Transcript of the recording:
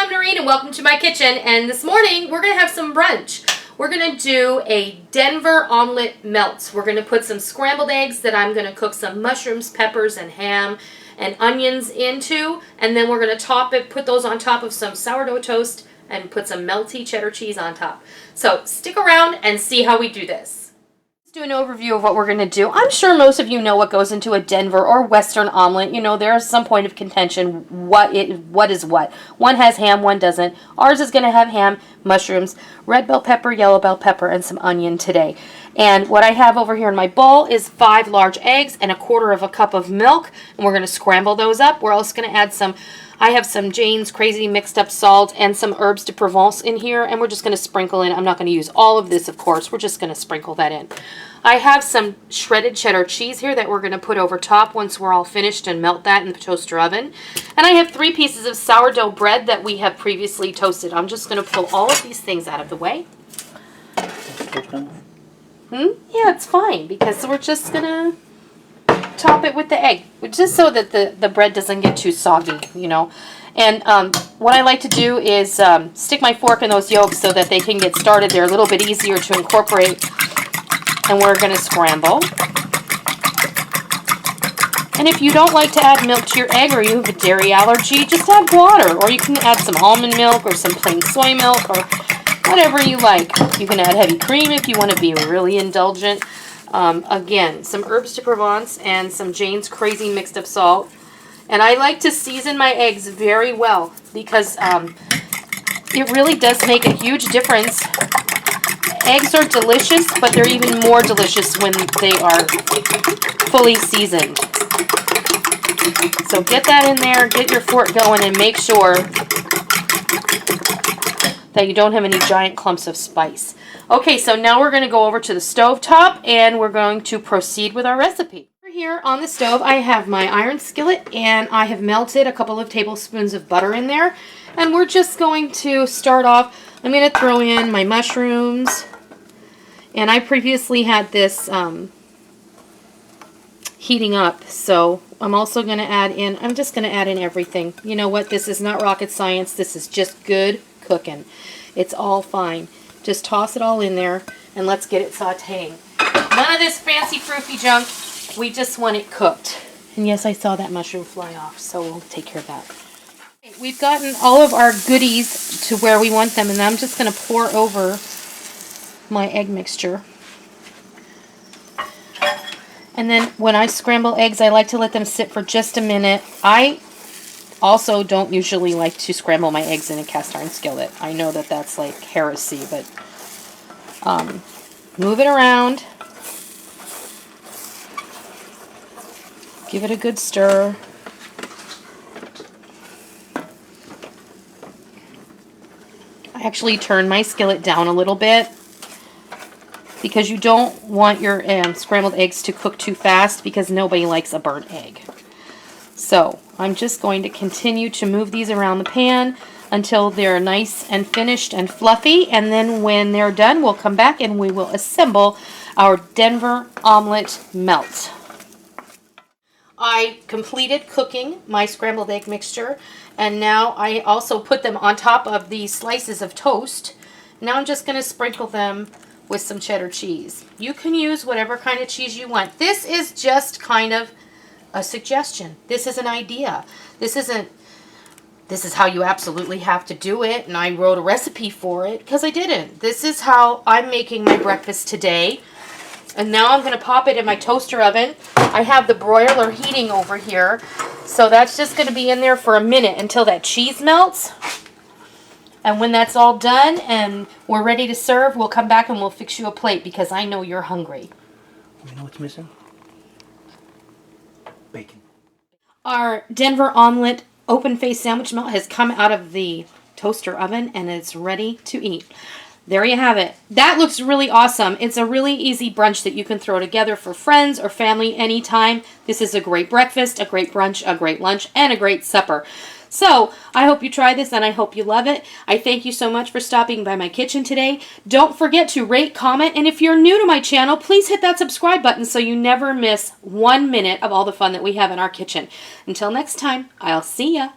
I'm Noreen and welcome to my kitchen, and this morning we're going to have some brunch. We're going to do a Denver omelet melt. We're going to put some scrambled eggs that I'm going to cook some mushrooms, peppers, and ham and onions into, and then we're going to top it, put those on top of some sourdough toast and put some melty cheddar cheese on top. So stick around and see how we do this. Do an overview of what we're going to do. I'm sure most of you know what goes into a Denver or Western omelet. You know, there is some point of contention what is what. One has ham, one doesn't. Ours is going to have ham, mushrooms, red bell pepper, yellow bell pepper, and some onion today. And what I have over here in my bowl is 5 large eggs and 1/4 cup of milk, and we're going to scramble those up. We're also going to add I have some Jane's Crazy mixed up salt and some herbes de Provence in here, and we're just going to sprinkle in. I'm not going to use all of this, of course. We're just going to sprinkle that in. I have some shredded cheddar cheese here that we're going to put over top once we're all finished and melt that in the toaster oven. And I have 3 pieces of sourdough bread that we have previously toasted. I'm just going to pull all of these things out of the way. Yeah, it's fine because we're just going to top it with the egg, just so that the bread doesn't get too soggy, you know. And what I like to do is stick my fork in those yolks so that they can get started. They're a little bit easier to incorporate. And we're going to scramble. And if you don't like to add milk to your egg, or you have a dairy allergy, just add water. Or you can add some almond milk or some plain soy milk or whatever you like. You can add heavy cream if you want to be really indulgent. Again, some herbes de Provence and some Jane's Crazy mixed up salt. And I like to season my eggs very well because it really does make a huge difference. Eggs are delicious, but they're even more delicious when they are fully seasoned. So get that in there, get your fork going, and make sure that you don't have any giant clumps of spice. Okay, so now we're going to go over to the stove top, and we're going to proceed with our recipe. Here on the stove, I have my iron skillet, and I have melted a couple of tablespoons of butter in there. And we're just going to start off. I'm going to throw in my mushrooms. And I previously had this heating up, so I'm also going to add in, I'm just going to add in everything. You know what? This is not rocket science. This is just good cooking. It's all fine. Just toss it all in there, and let's get it sauteing. None of this fancy froofy junk. We just want it cooked. And yes, I saw that mushroom fly off, so we'll take care of that. We've gotten all of our goodies to where we want them, and I'm just going to pour over my egg mixture. And then when I scramble eggs, I like to let them sit for just a minute. I also don't usually like to scramble my eggs in a cast iron skillet. I know that that's like heresy, but move it around. Give it a good stir. I actually turn my skillet down a little bit because you don't want your scrambled eggs to cook too fast because nobody likes a burnt egg. So I'm just going to continue to move these around the pan until they're nice and finished and fluffy, and then when they're done, we'll come back and we will assemble our Denver omelet melt. I completed cooking my scrambled egg mixture, and now I also put them on top of these slices of toast. Now I'm just going to sprinkle them with some cheddar cheese. You can use whatever kind of cheese you want. This is just kind of a suggestion. This is an idea. This is how you absolutely have to do it, and I wrote a recipe for it because I didn't. This is how I'm making my breakfast today. And now I'm going to pop it in my toaster oven. I have the broiler heating over here, so that's just going to be in there for a minute until that cheese melts. And when that's all done and we're ready to serve, we'll come back and we'll fix you a plate because I know you're hungry. You know what's missing? Bacon. Our Denver omelet open-faced sandwich melt has come out of the toaster oven and it's ready to eat. There you have it. That looks really awesome. It's a really easy brunch that you can throw together for friends or family anytime. This is a great breakfast, a great brunch, a great lunch, and a great supper. So I hope you try this and I hope you love it. I thank you so much for stopping by my kitchen today. Don't forget to rate, comment, and if you're new to my channel, please hit that subscribe button so you never miss 1 minute of all the fun that we have in our kitchen. Until next time, I'll see ya.